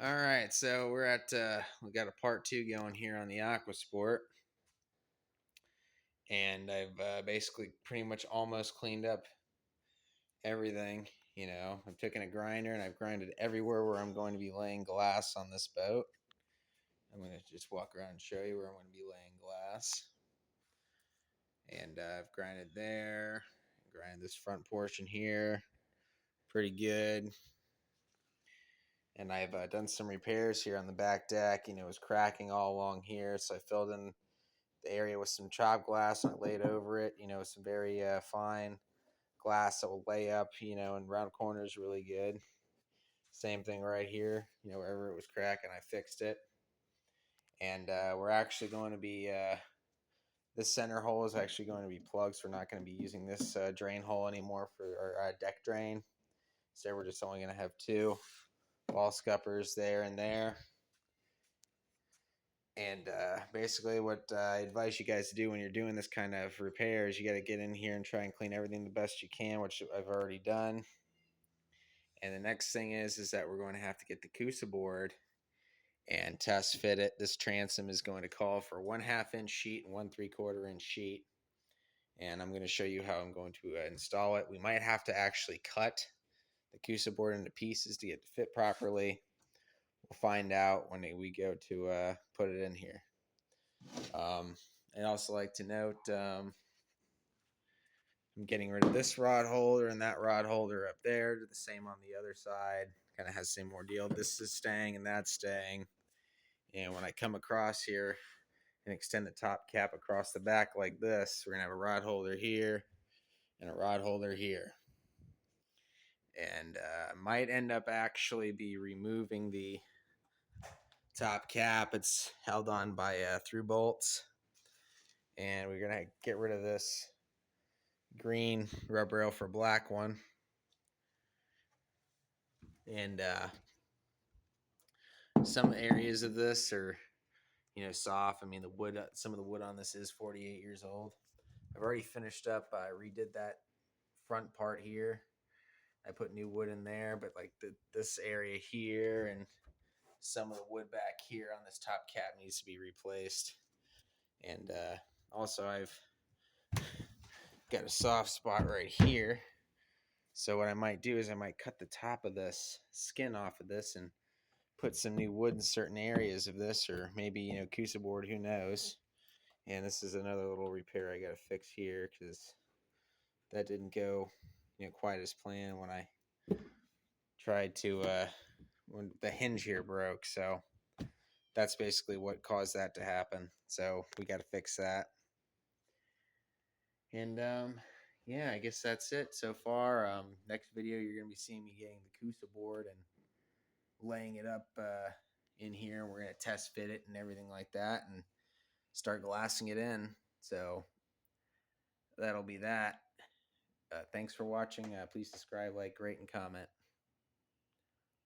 All right, so we're at we got a part 2 going here on the Aquasport, and I've basically pretty much almost cleaned up everything. I've taken a grinder and I've grinded everywhere where I'm going to be laying glass on this boat. I'm going to just walk around and show you where I'm going to be laying glass. And I've grinded there, grinded this front portion here, pretty good. And I've done some repairs here on the back deck. It was cracking all along here, so I filled in the area with some chop glass and I laid over it, some very fine glass that will lay up, and round corners really good. Same thing right here, wherever it was cracking, I fixed it. And we're actually going to be, this center hole is actually going to be plugged, so we're not going to be using this drain hole anymore for our deck drain. So we're just only going to have 2 wall scuppers there and there. And basically what I advise you guys to do when you're doing this kind of repairs, you got to get in here and try and clean everything the best you can, which I've already done. And the next thing is that we're going to have to get the Cusa board and test fit it. This transom is going to call for 1/2 inch sheet and 1/3 inch sheet. And I'm going to show you how I'm going to install it. We might have to actually cut the Cusa board into pieces to get it to fit properly. We'll find out when we go to put it in here. I'd also like to note I'm getting rid of this rod holder and that rod holder up there. Do the same on the other side. Kind of has the same ordeal. This is staying and that's staying. And when I come across here and extend the top cap across the back like this, we're going to have a rod holder here and a rod holder here. And might end up actually be removing the top cap. It's held on by through bolts. And we're going to get rid of this green rubber rail for black one. And some areas of this are, soft. I mean, the wood, some of the wood on this is 48 years old. I've already finished up. I redid that front part here. I put new wood in there, but like this area here and some of the wood back here on this top cap needs to be replaced. And also I've got a soft spot right here. So what I might do is I might cut the top of this skin off of this and put some new wood in certain areas of this, or maybe, Cusa board, who knows. And this is another little repair I got to fix here because that didn't go, quite as planned when I tried to, when the hinge here broke. So that's basically what caused that to happen. So we got to fix that. And yeah, I guess that's it so far. Next video, you're going to be seeing me getting the Cusa board and laying it up in here. We're going to test fit it and everything like that and start glassing it in. So that'll be that. Thanks for watching. Please subscribe, like, rate, and comment.